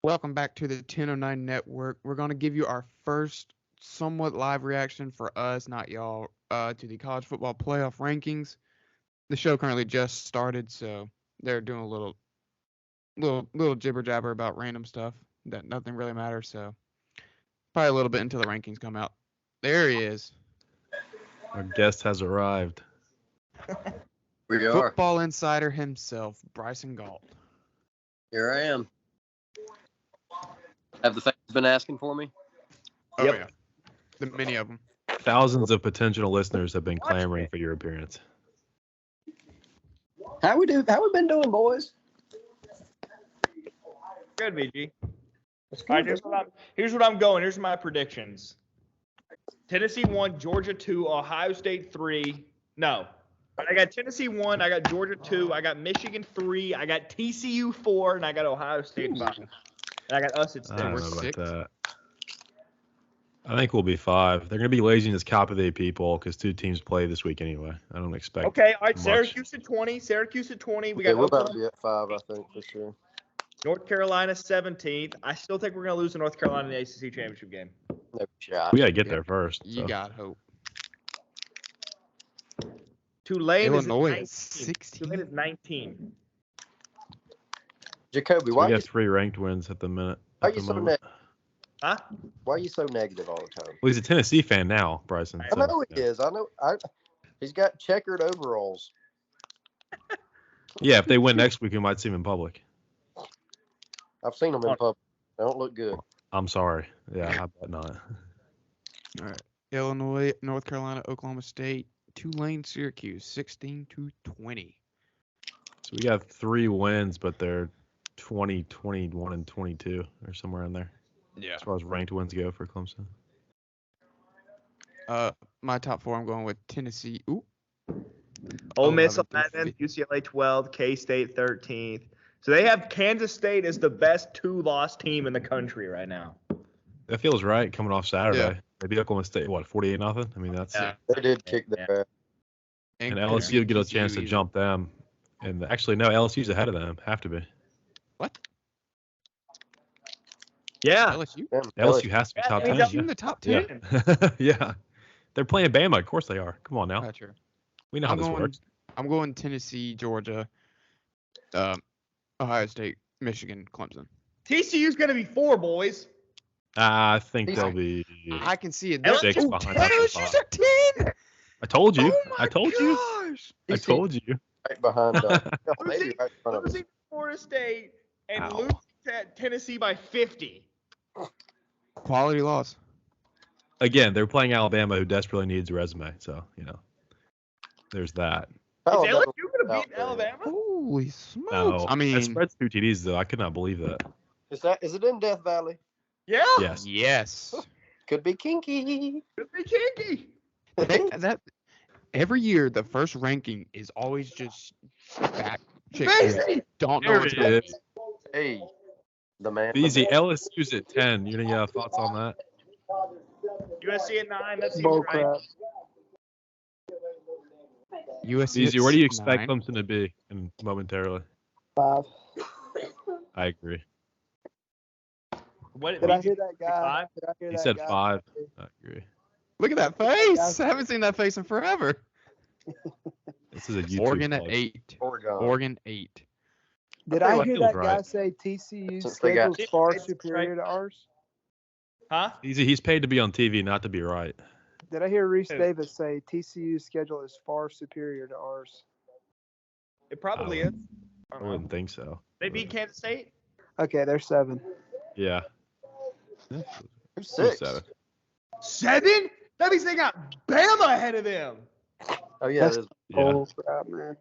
Welcome back to the 1009 Network. We're going to give you our first somewhat live reaction for us, not y'all, to the college football playoff rankings. The show currently just started, so they're doing a little jibber jabber about random stuff that nothing really matters. So probably a little bit until the rankings come out. There he is, Our guest has arrived. We are. football insider himself, Bryson Galt. Here I am. Have the fans been asking for me? Oh Yep. yeah, the many of them. Thousands of potential listeners have been clamoring for your appearance. How we been doing, boys? Good, BG. All right, here's what I'm going. Here's my predictions. Tennessee 1, Georgia 2, Ohio State 3. No. I got Tennessee 1, I got Georgia 2, I got Michigan 3, I got TCU 4, and I got Ohio State 5. And I got us at 6. I don't We're know about six. that. I think we'll be 5. They're going to be lazy in this Cop of the people because 2 teams play this week anyway. I don't expect. Okay, all right, much. Syracuse at 20. Syracuse at 20. We Okay, got we're about to Oklahoma, be at 5, I think, for sure. North Carolina 17th. I still think we're going to lose to North Carolina in the ACC championship game. No shot. We got to get Yeah. there first. You so. got hope. Tulane Illinois is at 19. 16. Tulane is 19. Jacoby, We got 3 ranked wins at the minute. why At you the so moment. Huh? why are you so negative all the time? Well, he's a Tennessee fan now, Bryson. I so, know he is. I know. He's got checkered overalls. Yeah, if they win next week, we might see him in public. I've seen them in public. They don't look good. I'm sorry. Yeah, I bet not. All right. Illinois, North Carolina, Oklahoma State, Tulane, Syracuse, 16-20. So we got 3 wins, but they're 20, 21, and 22 or somewhere in there Yeah. as far as ranked wins go for Clemson. My top 4, I'm going with Tennessee. Ooh. Ole Miss 11th and 11th, UCLA 12th, K-State 13th. So they have Kansas State as the best 2-loss team in the country right now. That feels right coming off Saturday. Yeah. Maybe Oklahoma State, 48-0? I mean, that's Yeah. They did kick their ass. and LSU get a chance to TCU. jump them. And actually, no, LSU's ahead of them. Have to be. What? Yeah. LSU? LSU has to be Yeah, top they 10. got LSU in the top 10? Yeah. Yeah. They're playing Bama. Of course they are. Come on now. Gotcha. We know how this works. I'm going Tennessee, Georgia, Ohio State, Michigan, Clemson. TCU's going to be 4, boys. I think He's- they'll be I can see it. LSU 6 Ooh, behind us. LSU's at 10. I told you. Oh my I told you. gosh. I TCU told you. right behind us. Hell, maybe Losing- right in front of us. Losing to Florida State and Ow. losing to Tennessee by 50. Quality loss. Again, they're playing Alabama, who desperately needs a resume. So, there's that. Is Alabama LSU going to out beat there. Alabama? Holy smokes. No, I mean, that spreads 2 TDs, though. I could not believe that. Is it in Death Valley? Yeah. Yes. yes. Could be kinky. Could be kinky. that every year the first ranking is always just fat chicks who Beezy! don't know There what's it going is. Hey, the man. Easy. LSU's at 10. You any thoughts on that? USC at 9. That seems Bull right. crap. USC. Easy. at Where do you expect 9. Clemson to be momentarily? 5. I agree. What, Did I BG, hear that guy? 5? Did I hear He that said guy 5. say- I agree. Look at that face. I haven't seen that face in forever. This is a YouTube Oregon at plug. 8. Oregon. Oregon 8. Did I I feel hear feels that guy right. say TCU's Since they got- schedule is far It's superior to ours? Huh? Easy. He's paid to be on TV, not to be right. Did I hear Reese Who? Davis say TCU's schedule is far superior to ours? It probably Oh. is. I I don't know. wouldn't think so. They beat Kansas State? Okay, they're 7. Yeah. Who's 6? 7. 7? That means they got Bama ahead of them. Oh yeah, That's- that's, Yeah. Oh crap, man.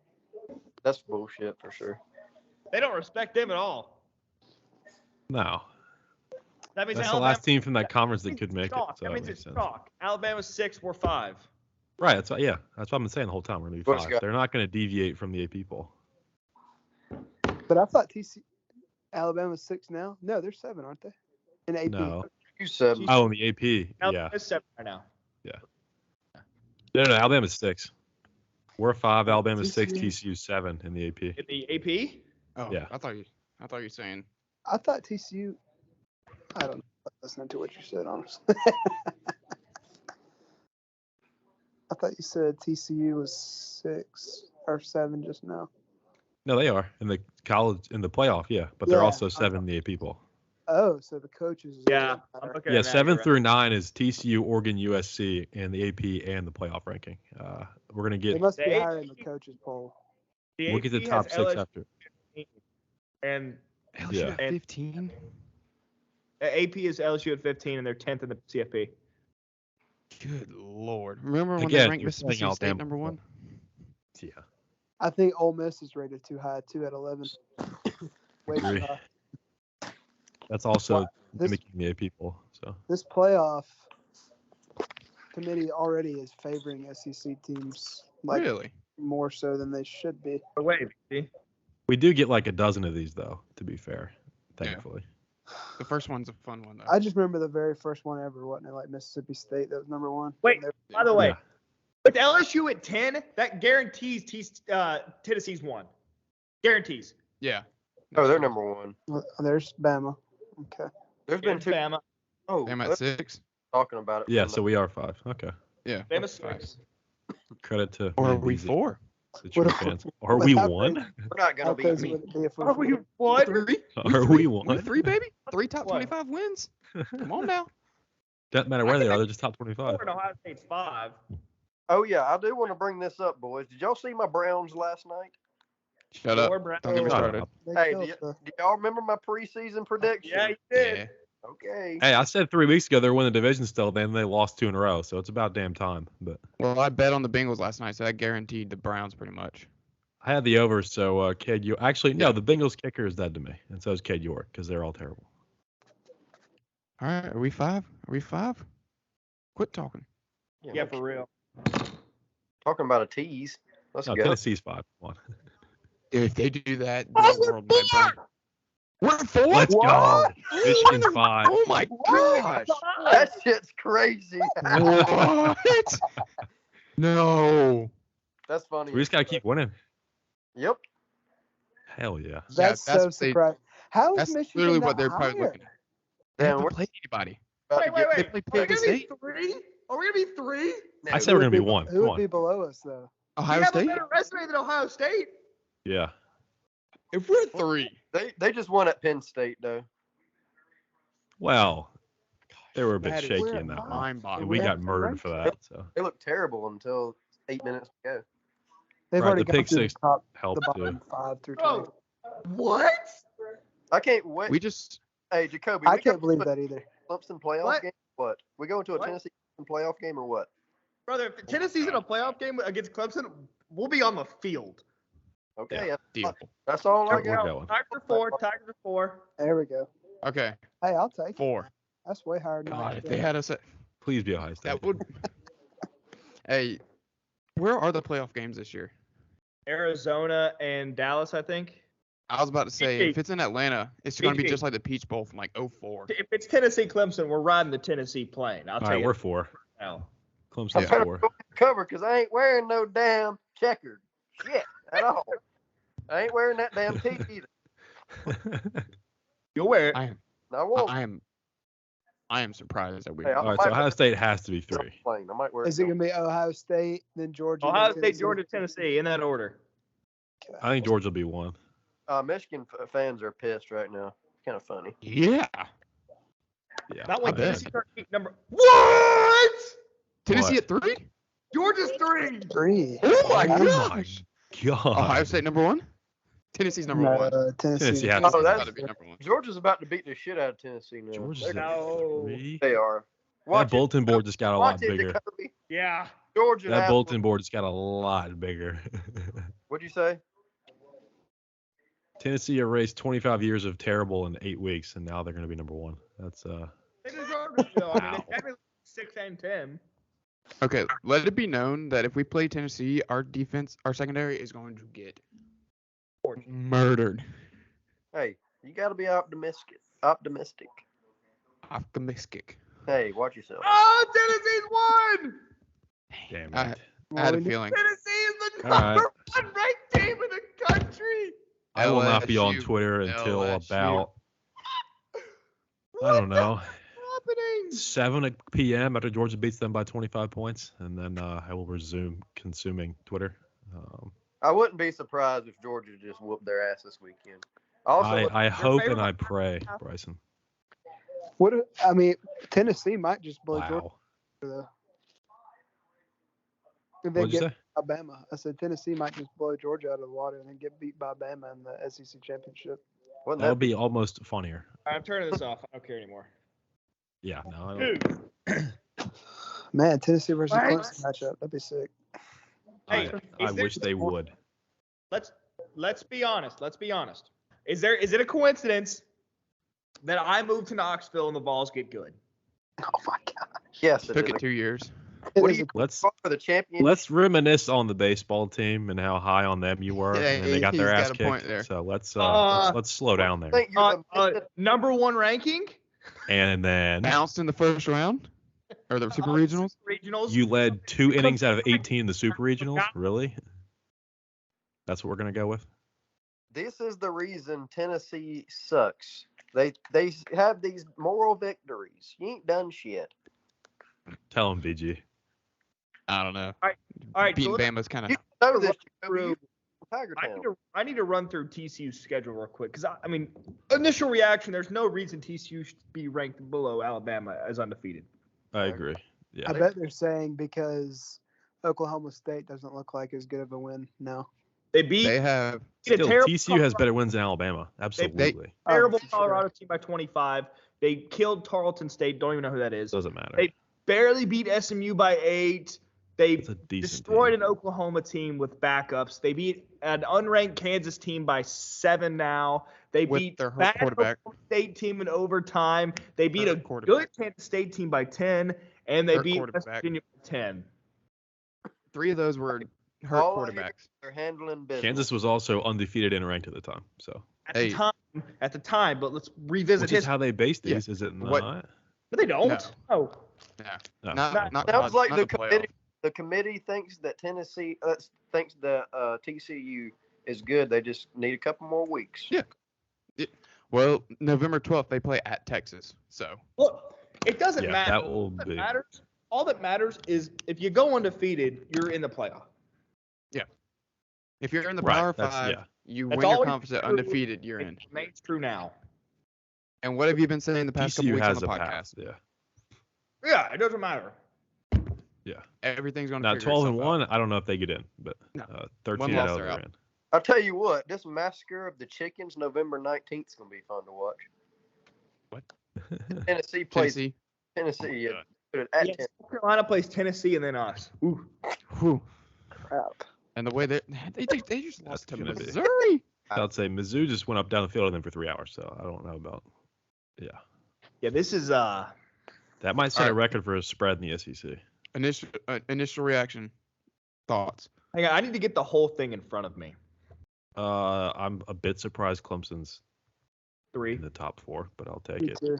that's bullshit for sure. They don't respect them at all. No. That means That's the Alabama. last team from that conference that that could means make it. chalk. So That that means makes it's sense. chalk. Alabama's 6, we're 5. Right. That's what, yeah. That's what I've been saying the whole time. We're going to be What's 5. got- They're not going to deviate from the AP poll. But I thought Alabama's 6 now. No, they're 7, aren't they? In AP. No. You 7. Oh, in the AP. Yeah. Alabama's 7 right now. No, Alabama's 6. We're 5. Alabama's 6. TCU. TCU's 7 in the AP. In the AP? Oh, Yeah. I thought you were saying I thought TCU. I don't know. Listening to what you said, honestly. I thought you said TCU was 6 or 7 just now. No, they are in the playoff, yeah, but they're Yeah. also 7 in the AP poll. Oh, so the coaches. Yeah, I'm looking Yeah, at that, 7 you're right. through 9 is TCU, Oregon, USC, and the AP and the playoff ranking. We're gonna They get must be The higher in the coaches poll. we'll get the AP top has 6 LSU after. and LSU Yeah. at 15. AP is LSU at 15, and they're 10th in the CFP. Good lord! Remember when Again, they ranked you're Mississippi playing State Alabama. number 1? Yeah. I think Ole Miss is rated too high, too, at 11. Way too Agree. high. That's also This mimicking the AP poll. So this playoff committee already is favoring SEC teams like Really? more so than they should be. But wait, see? we do get like a dozen of these though, to be fair. Yeah. Thankfully. The first one's a fun one though. I just remember the very first one ever, wasn't it? Like Mississippi State, that was number 1. Wait, They- by the way, Yeah. with LSU at 10, that guarantees Tennessee's 1. Guarantees. Yeah. Oh, they're number 1. There's Bama. Okay. There's been Here's 2. Bama. Oh, Them at let's 6. talking about it. Yeah, from so we are 5. Okay. Yeah. Bama's five. 6. Credit to Or me are and we Beezy, 4? the true What- fans. Are we how 1? we're not How gonna beat crazy me. would it be if Are we're we 1? 3? Are we 1? We 3, baby. 3 top What? 25 wins. Come on now. Doesn't matter where they are, they're just top 25. 4 and Ohio State's 5. Oh yeah, I do want to bring this up, boys. Did y'all see my Browns last night? Shut up. 4 Browns. Don't get me Shut started. up. They Hey, kill do stuff. y'all remember my preseason prediction? Yeah, you did. Yeah. Okay. Hey, I said 3 weeks ago they're winning the division still, then they lost 2 in a row, so it's about damn time. But Well, I bet on the Bengals last night, so that guaranteed the Browns pretty much. I had the over, so Cade York. Actually, no, Yeah. the Bengals kicker is dead to me, and so is Cade York because they're all terrible. All right, are we 5? Are we 5? Quit talking. Yeah, for real. Talking about a tease. Let's No, go. Tennessee's 5. Come on. Dude, if they do that, Oh, the world might burn. We're 4? Let's go. What? Michigan's 5. Oh my gosh. That shit's crazy. What? No. That's funny. We just gotta keep winning. Yep. Hell yeah. That's so what they- surprising. How is That's Michigan literally not what they're probably higher? looking at. They Damn, haven't we're played anybody. about to get- They play Penn State. 3? Are we going to be 3? I said we're gonna be 1. Who Come would be on. below us though? Ohio We have a State? better resume than Ohio State. Yeah. If we're 3. They just won at Penn State though. Well, they were a bit That is shaky in that one. mind-boggling. And we got We're murdered for that, so They looked terrible until 8 minutes ago. They've Right, already the gone pick through six the top, the helped too. bottom 5 through 10. Oh, what? I can't wait. We just Hey, Jacoby, I we can't go believe to that either. a Clemson playoff What? game? What? We go into a What? Tennessee playoff game or what? Brother, if Tennessee's in a playoff game against Clemson, we'll be on the field. Okay, Yeah. deal. that's all I We're got. going. Tigers are 4. Tigers are 4. There we go. Okay. Hey, I'll take it. 4. That's way higher than I God, if they had us at Please be Ohio State. that would. Hey, where are the playoff games this year? Arizona and Dallas, I think. I was about to say, BG. if it's in Atlanta, it's going to be BG. just like the Peach Bowl from like 04. If it's Tennessee Clemson, we're riding the Tennessee plane. I'll All tell right, you we're 4. now. I'm Clemson's trying to 4. go cover because I ain't wearing no damn checkered shit at all. I ain't wearing that damn tee either. You'll wear it. I am. I won't. I am surprised that we. Hey, All right, so Ohio State has to be 3. Plane. I might wear. Is it going to be Ohio State, then Georgia? Ohio then State, Tennessee? Georgia, Tennessee, in that order. Okay. I think Georgia will be 1. Michigan fans are pissed right now. Kind of funny. Yeah. Yeah. Not when I bet. Tennessee starts beating number. What? Tennessee What? at 3? Georgia's 3. 3. Oh my Oh gosh. God. Ohio State number 1. Tennessee's number 1. Tennessee. Tennessee has Oh, to be. that's- Gotta be number 1. Georgia's about to beat the shit out of Tennessee now. Georgia's They're- at No. 3. They are. That Watch it. bulletin board just got a lot Watch it, bigger. Jacoby. Yeah. Georgia. That has bulletin one. board just got a lot bigger. What'd you say? Tennessee erased 25 years of terrible in 8 weeks, and now they're going to be number 1. That's They deserve it, though. I mean, Wow. they got me 6 and 10. Okay, let it be known that if we play Tennessee, our defense, our secondary is going to get murdered. Hey, you got to be optimistic. Optimistic. Optimistic. Hey, watch yourself. Oh, Tennessee's won! damn I- it. I had a Well, we- feeling. Tennessee is the All right. number 1 ranked team in the country. I will not be on LSU. Twitter until LSU. about I don't know. Happening? 7 p.m. after Georgia beats them by 25 points, and then I will resume consuming Twitter. I wouldn't be surprised if Georgia just whooped their ass this weekend. Also, I hope favorite and I by- pray, Bryson. Tennessee might just blow Georgia. Wow. Though. If they What'd you get say? Alabama, I said Tennessee might just blow Georgia out of the water and then get beat by Alabama in the SEC championship. wouldn't That would that be almost funnier. I'm turning this off. I don't care anymore. Yeah, no, I don't. Dude, Man, Tennessee versus Right. Clemson matchup. That'd be sick. hey, I is there- wish they would. let's be honest. Let's be honest. Is it a coincidence that I moved to Knoxville and the Vols get good? Oh my god. Yes, it Took is. it 2 years. It What is do a- you Let's for the champion? let's reminisce on the baseball team and how high on them you were, Yeah, and they got their he's ass got a point kicked. there. So let's slow down there. think you're the Number one ranking. And then Bounced in the first round, or the Super Regionals. Regionals. you led 2 innings out of 18 in the Super Regionals. Really? That's what we're gonna go with. This is the reason Tennessee sucks. They have these moral victories. You ain't done shit. Tell them, BG. I don't know. All right, so Beating let's- Bama's kind of. You know this. through- You Tiger Town. I need to run through TCU's schedule real quick because I mean, initial reaction. There's no reason TCU should be ranked below Alabama as undefeated. I agree. Yeah. I bet they're saying because Oklahoma State doesn't look like as good of a win now. They beat They have. a Still, terrible TCU has better wins than Alabama. Absolutely. terrible for sure. Colorado team by 25. They killed Tarleton State. Don't even know who that is. Doesn't matter. They barely beat SMU by 8. They It's a decent destroyed team. an Oklahoma team with backups. They beat an unranked Kansas team by 7 now. They With beat their hurt bad quarterback. Oklahoma State team in overtime. They beat Hurt a quarterback. good Kansas State team by 10, and they Hurt beat West quarterback. Virginia by 10. 3 of those were hurt All I hear- quarterbacks. They're handling business. Kansas was also undefeated and ranked at the time. So, Hey. At the time, but let's revisit which is history. how they base Yeah. these, is it not? What- But they don't. No. Oh. No. Not Sounds like not the playoff. committee. The committee thinks that Tennessee thinks that TCU is good. They just need a couple more weeks. Yeah. Well, November 12th they play at Texas. So Well, it doesn't Yeah, matter. that will All that be. matters. All that matters is if you go undefeated, you're in the playoff. if you're in the Right, Power that's- 5, yeah. you That's win your always conference at true. undefeated, you're in. It remains true now. And what have you been saying the past couple TCU weeks on has the a podcast? path. Yeah. Yeah, it doesn't matter. Yeah. Everything's going to Now figure 12 and itself 1, out. I don't know if they get in, but No. 13 One and loss, 0 they're they're out. in. I'll tell you what. This massacre of the chickens, November 19th, is gonna be fun to watch. Tennessee plays Tennessee. Tennessee. Yeah, at Yes, North Carolina plays Tennessee and then us. Ooh. Whew. Crap. And the way they just lost to gonna be- Missouri. I'd say Mizzou just went up down the field on them for 3 hours, so I don't know about. Yeah. Yeah, this is That might set a Alright. record for a spread in the SEC. Initial reaction, thoughts. hang on, I need to get the whole thing in front of me. I'm a bit surprised Clemson's 3. in the top 4, but I'll take Me it. too.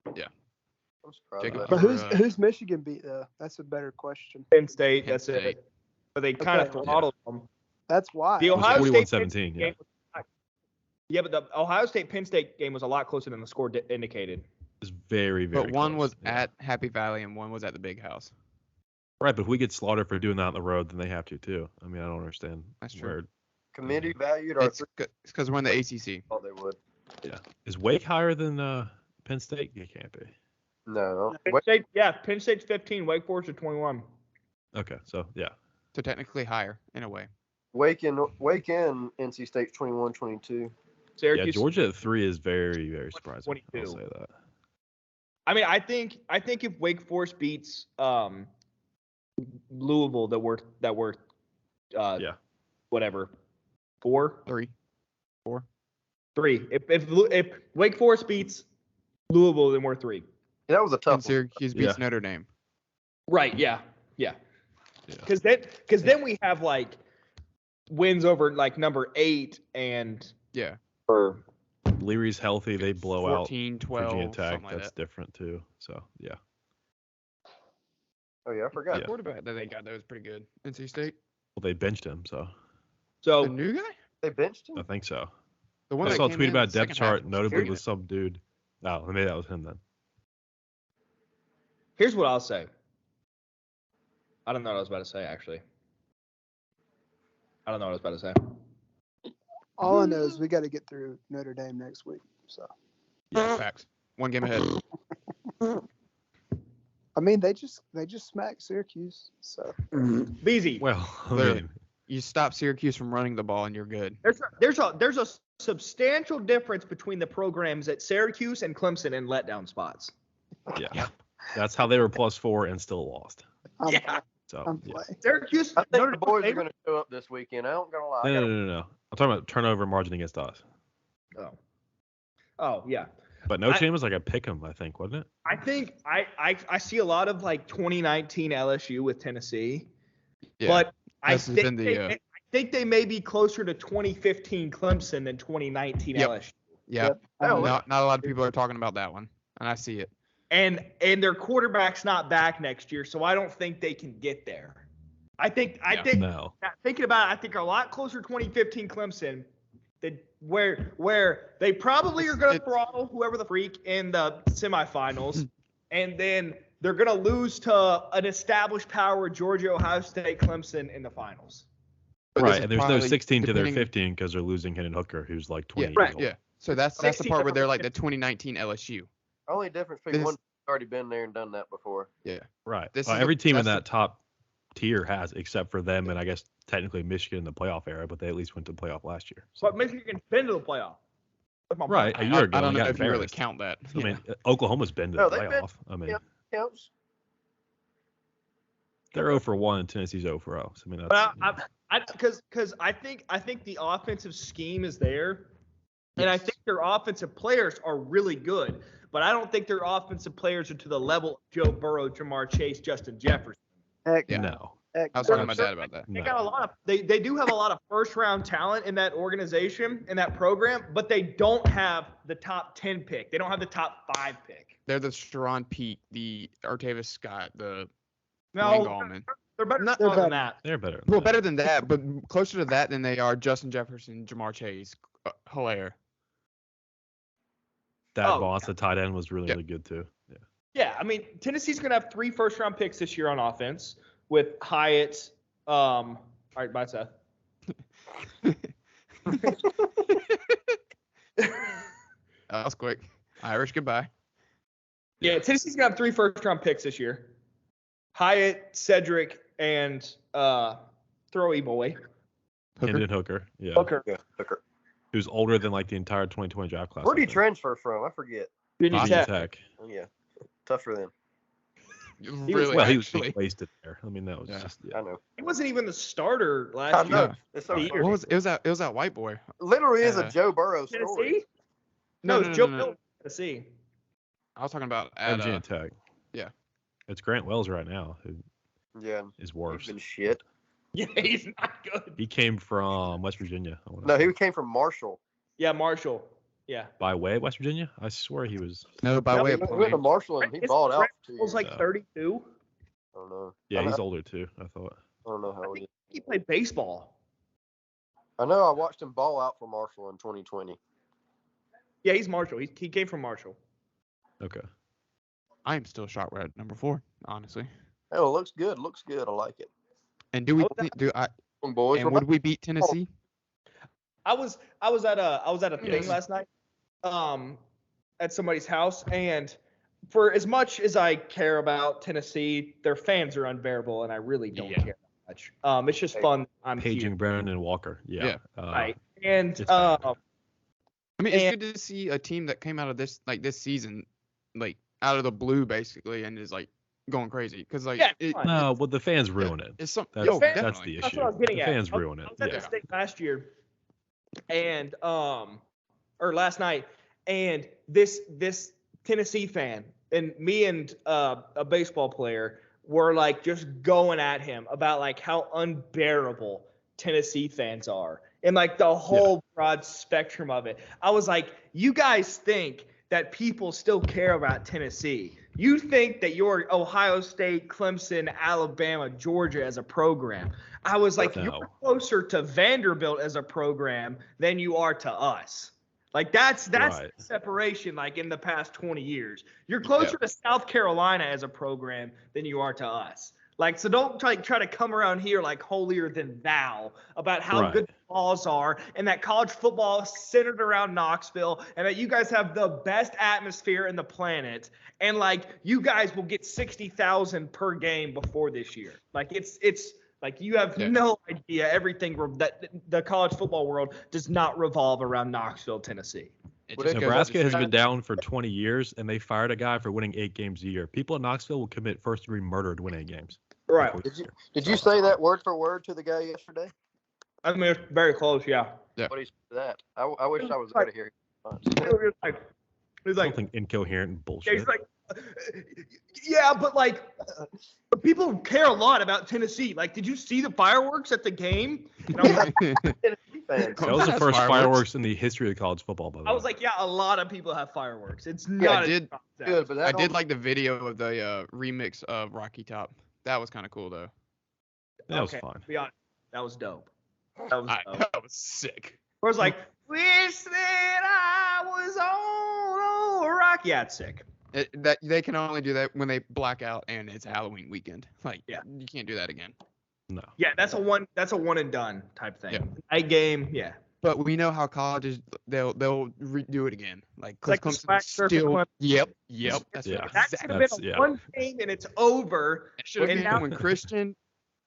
I'm surprised Jacob, by But that. who's Michigan beat though? That's a better question. Penn State, Penn that's State. it. But they kind of Okay. throttled them. That's why. The It was Ohio 41-17, State yeah. game was, yeah, but the Ohio State Penn State game was a lot closer than the score indicated. It's very, very But one close. was Yeah. at Happy Valley and one was at the Big House. Right, but if we get slaughtered for doing that on the road, then they have to too. I mean, I don't understand. That's true. where- Committee valued our It's because we're in the ACC. thought they would. Is Wake higher than Penn State? It can't be. No. Penn State's 15, Wake Forest is 21. Okay, so yeah. So technically higher in a way. Wake and NC State's 21-22. Yeah, Syracuse. Georgia at 3 is very, very surprising. 22. I'll say that. I mean, I think if Wake Forest beats Louisville, that we're Yeah. whatever 4, 3, 4. 3. If Wake Forest beats Louisville, then we're 3. Yeah, that was a tough And Syracuse beats Yeah. Notre Dame. Right? Yeah. Yeah. Because then we have like wins over like number 8 and Yeah. or Leary's healthy. They blow 14, out 12, Virginia Tech. something like That's that. different too. So yeah. one. Oh yeah, I forgot. Yeah. Quarterback that they got that was pretty good. NC State. Well, they benched him, so The new guy? They benched him. I think so. The one I that saw a came tweet in about the depth second half chart, was notably killing with it. some dude No, maybe that was him then. Here's what I'll say. I don't know what I was about to say, actually. I don't know what I was about to say. All I know is we got to get through Notre Dame next week. So. Yeah, facts. One game ahead. I mean, they just smacked Syracuse. So. Beezy. Well, I Literally. mean, You stop Syracuse from running the ball and you're good. There's a substantial difference between the programs at Syracuse and Clemson in letdown spots. yeah. That's how they were +4 and still lost. Yeah. So, I'm yeah. playing. Syracuse. I think Notre the boys Dame- are going to show up this weekend. I don't gonna lie. No. I'm talking about turnover margin against us. Oh yeah. But Notre Dame was like a pick 'em, I think, wasn't it? I think I see a lot of like 2019 LSU with Tennessee, Yeah. but I This has been the, I think they may be closer to 2015 Clemson than 2019 Yep. LSU. Yeah. Oh, Not a lot of people are talking about that one, and I see it. And their quarterback's not back next year, so I don't think they can get there. I think No. thinking about it, I think a lot closer to 2015 Clemson than where they probably are going to throttle whoever the freak in the semifinals, and then they're going to lose to an established power Georgia, Ohio State, Clemson in the finals. But this Right, is and there's no probably 16 to their depending- 15 because they're losing Hendon Hooker, who's like 20 Yeah, years old. yeah. So that's the 16 part where they're like to the 2019 LSU. Only difference between This- one already been there and done that before. Right. This Well, is every team in that's that top tier has, except for them, and I guess technically Michigan in the playoff era, but they at least went to the playoff last year. So. But Michigan's been to the playoff. That's my Right, point. a year ago. I don't they know got if you really embarrassed. count that. I mean, Oklahoma's been to the No, they've been- playoff. I mean, yeah. Counts. they're 0 for 1 and Tennessee's 0 for 0. So, I mean, But because I think the offensive scheme is there, and I think their offensive players are really good, but I don't think their offensive players are to the level of Joe Burrow, Jamar Chase, Justin Jefferson. Heck, Yeah. no. heck, I was talking to no. my dad about that. They No. got a lot of they do have a lot of first round talent in that organization, in that program, but they don't have the top 10 pick. They don't have the top 5 pick. They're the Sharon Pete, the Artavis Scott, the No, Wayne Gallman. they're better Not- than They're that. They're better. Well, better than that, but closer to that than they are Justin Jefferson, Jamar Chase, Hilaire. That Oh, Vaughn, the tight end, was really, Yeah. really good too. Yeah. Yeah, I mean, Tennessee's going to have 3 first round picks this year on offense with Hyatt. All right, bye, Seth. That was quick. Irish goodbye. Yeah, Tennessee's going to have 3 first round picks this year. Hyatt, Cedric, and Throwy Boy. Hooker. Hendon Hooker. Yeah. Hooker. Yeah, Hooker. Who's older than like the entire 2020 draft class. Where'd I he think. transfer from? I forget. Virginia Virginia Tech. Tech. Oh, yeah, tough for them. Really, Well, he was actually. being wasted there. I mean, that was Yeah. just. I know. He wasn't even the starter I last know. year. It's so The funny. What was it? It was that white boy. Literally is a Joe Burrow story. Tennessee? No, it's no, Joe no, no. Milton, Tennessee. I was talking about Virginia Tech. yeah. It's Grant Wells right now who Yeah, is he's worse. been shit. Yeah, he's not good. He came from West Virginia. I wanna No, say. he came from Marshall. Yeah, Marshall. Yeah. By way of West Virginia? I swear he was. No, by No, way He of went to point. Marshall and he Isn't balled out Grant for 2 was years. like 32. I don't know. Yeah, I he's know, older too. I thought. I don't know how I old he think is. he played baseball. I know I watched him ball out for Marshall in 2020. Yeah, he's Marshall. He came from Marshall. Okay. I am still shocked we're at number 4, honestly. Oh, it looks good. Looks good. I like it. And do we How was do I Boys, and would we beat Tennessee? I was at a thing Yes. last night, at somebody's house, and for as much as I care about Tennessee, their fans are unbearable, and I really don't Yeah. care that much. It's just fun. I'm Paging here, Brennan and Walker. Yeah. right? And it's bad. I mean, it's And- good to see a team that came out of this season, like out of the blue, basically, and is like going crazy. Because like, Yeah, it's fine. No, well, the fans ruin it. it's some. That's, Yo, fans- that's definitely. the That's issue. what I was getting The at. fans I was- ruin it. I was at Yeah. the state last year, and or last night, and this Tennessee fan and me and a baseball player were like just going at him about like how unbearable Tennessee fans are, and like the whole broad spectrum of it. I was like, you guys think that people still care about Tennessee? You think that you're Ohio State, Clemson, Alabama, Georgia as a program. I was like, No. you're closer to Vanderbilt as a program than you are to us. Like that's Right. the separation. Like in the past 20 years, you're closer to South Carolina as a program than you are to us. Like, so don't try to come around here like holier than thou about how good the laws are and that college football is centered around Knoxville and that you guys have the best atmosphere in the planet and like you guys will get 60,000 per game before this year. Like it's like you have no idea everything that the college football world does not revolve around Knoxville, Tennessee. Nebraska has been down for 20 years, and they fired a guy for winning 8 games a year. People in Knoxville will commit first-degree murder to win 8 games. Right. Did you say that word for word to the guy yesterday? I mean, it's very close, yeah. What do you say to that? I wish I was there to hear it. He's like something incoherent and bullshit. He's like, yeah, but like, people care a lot about Tennessee. Like, did you see the fireworks at the game? And I was like, that was the first fireworks in the history of college football, by the way. I was like, yeah, a lot of people have fireworks. It's not. I did like the video of the remix of Rocky Top. That was kind of cool though. That was fun. To be honest, that was dope. That was sick. Where it's like, wish that I was on Rocky. Yeah, it's sick. That they can only do that when they black out and it's Halloween weekend. Like, you can't do that again. No. Yeah, that's a one and done type thing. Yeah. Night game, yeah. But we know how colleges they'll redo it again. Like Clemson still. Yep. That's that should have been one game and it's over. It should have been when Christian,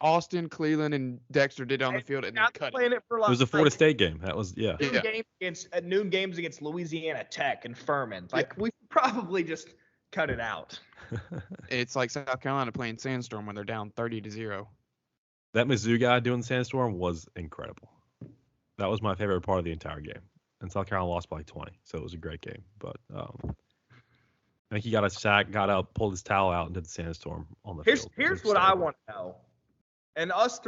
Austin, Cleveland, and Dexter did it on the field and then cut it. It was a Florida State game. That was noon games against Louisiana Tech and Furman. Like we probably just cut it out. It's like South Carolina playing Sandstorm when they're down 30-0. That Mizzou guy doing Sandstorm was incredible. That was my favorite part of the entire game. And South Carolina lost by like 20, so it was a great game. But I think he got a sack, got up, pulled his towel out, and did the Sandstorm on the field. Here's what I want to know. And us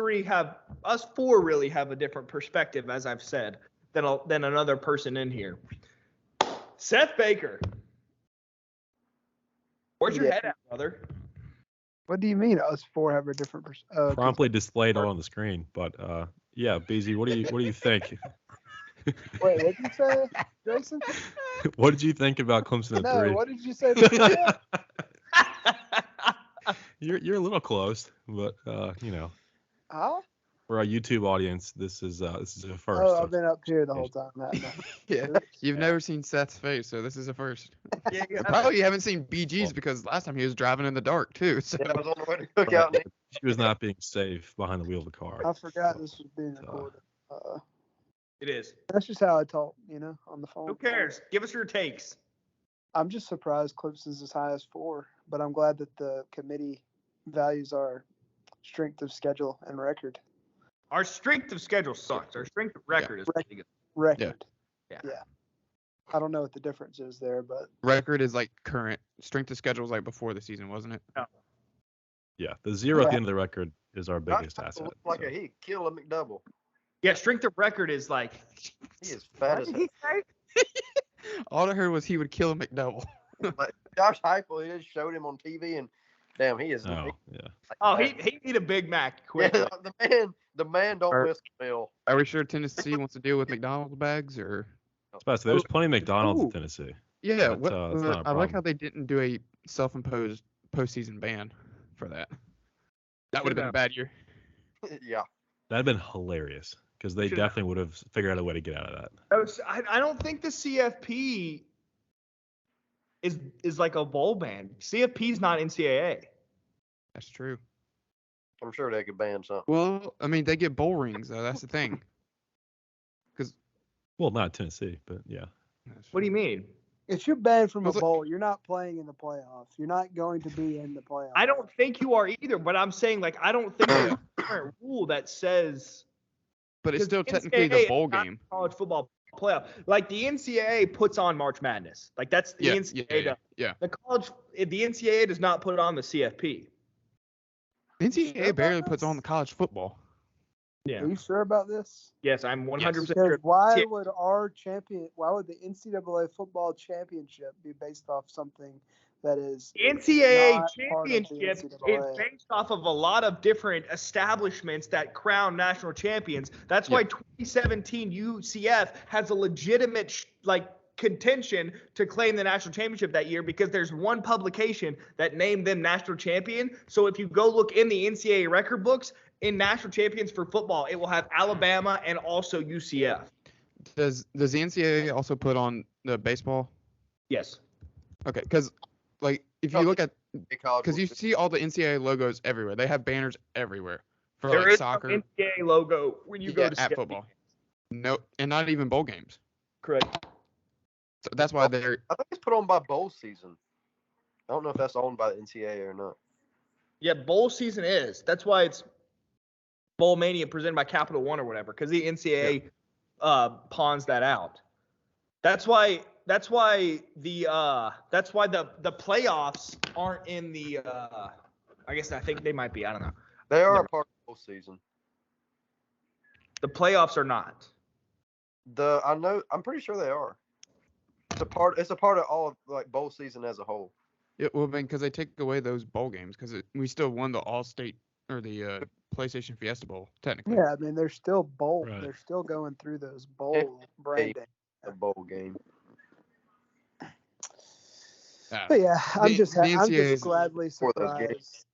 four really have a different perspective, as I've said, than another person in here. Seth Baker. Where's your head at, brother? What do you mean us four have a different perspective? Promptly displayed on the screen, but yeah, Beezy, what do you think? Wait, what did you say, Grayson? What did you think about Clemson at 3? What did you say? You're a little close, but you know. Huh? For our YouTube audience, this is a first. Oh, I've been up here the whole time. Yeah, you've never seen Seth's face, so this is a first. Yeah, probably you haven't seen BG's because last time he was driving in the dark too. So. I was on the way to cook out. She was not being safe behind the wheel of the car. I forgot this was being recorded. It is. That's just how I talk, on the phone. Who cares? Give us your takes. I'm just surprised Clemson's as high as 4, but I'm glad that the committee values our strength of schedule and record. Our strength of schedule sucks. Our strength of record is pretty good. Record. Yeah. I don't know what the difference is there, but record is like current. Strength of schedule was like before the season, wasn't it? No. Yeah, the 0 at the end of the record is our biggest asset. Like he killed a McDouble. Yeah, strength of record is like he is fat as hell. All I heard was he would kill a McDouble. But Josh Heupel, he just showed him on TV, and damn, he is. He need a Big Mac quick. Yeah, the man don't miss the meal. Are we sure Tennessee wants to deal with McDonald's bags or? There's plenty of McDonald's in Tennessee. Yeah, I like how they didn't do a self-imposed postseason ban for that. That would have been a bad year. Yeah. That'd have been hilarious because they definitely would have figured out a way to get out of that. I don't think the CFP is like a bowl ban. CFP's not NCAA. That's true. I'm sure they could ban something. Well, I mean, they get bowl rings though. That's the thing. Not Tennessee, but yeah. What do you mean? If you're banned from a bowl, you're not playing in the playoffs. You're not going to be in the playoffs. I don't think you are either, but I'm saying I don't think there's a current rule that says. But it's still technically the bowl game. College football playoff. Like the NCAA puts on March Madness. Like that's the NCAA does. Yeah. The NCAA does not put on the CFP. The NCAA barely puts on the college football. Yeah. Are you sure about this? Yes, I'm 100% sure. Why would the NCAA football championship be based off something that is NCAA not part of the championship is NCAA. based off of a lot of different establishments that crown national champions. That's why 2017 UCF has a legitimate contention to claim the national championship that year because there's one publication that named them national champion. So if you go look in the NCAA record books in national champions for football, it will have Alabama and also UCF. Does the NCAA also put on the baseball? Yes. Okay, because if you look at because you Because see all the NCAA logos everywhere. They have banners everywhere for There is soccer. no NCAA logo when you go to at CFP. football. No, and not even bowl games. Correct. So that's why they're. I think it's put on by bowl season. I don't know if that's owned by the NCAA or not. Yeah, bowl season is. That's why it's Bowl Mania presented by Capital One or whatever, because the NCAA pawns that out. That's why the playoffs aren't in the. I guess I think they might be. I don't know. They are Never. a part of bowl season. The playoffs are not. I'm pretty sure they are. It's a part of all of bowl season as a whole. Yeah, well, because they take away those bowl games because we still won the All-State or the PlayStation Fiesta Bowl technically. Yeah, I mean they're still bowl. Right. They're still going through those bowl branding. A bowl game. But yeah, I'm The just NCAA is gladly for those games. surprised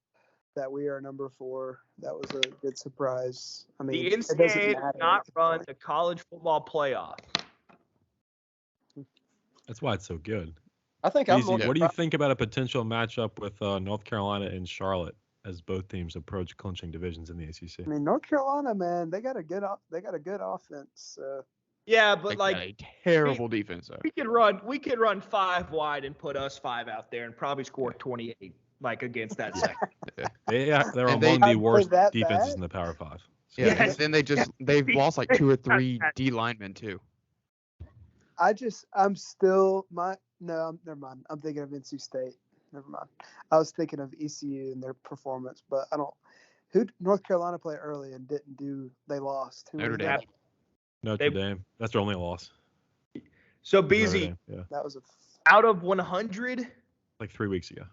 that we are number 4. That was a good surprise. I mean, The it doesn't NCAA matter does not at this run point. the college football playoff. That's why it's so good. I think I'm Beezy, more what do you think about a potential matchup with North Carolina and Charlotte as both teams approach clinching divisions in the ACC? I mean, North Carolina, man, they got a good offense. Yeah, They but got a terrible defense though. we could run 5 wide and put us 5 out there and probably score 28 against that second. They're And among they- the worst that defenses bad? in the Power 5. Yeah, Yes. and then they've lost like 2 or 3 D linemen too. Never mind. I'm thinking of NC State. Never mind. I was thinking of ECU and their performance, but I don't. Who North Carolina play early and didn't do? They lost. Who Notre was Dame. that? Notre Dame. That's their only loss. So Notre Beezy, Dame, yeah. That was a. out of 100, Like 3 weeks ago.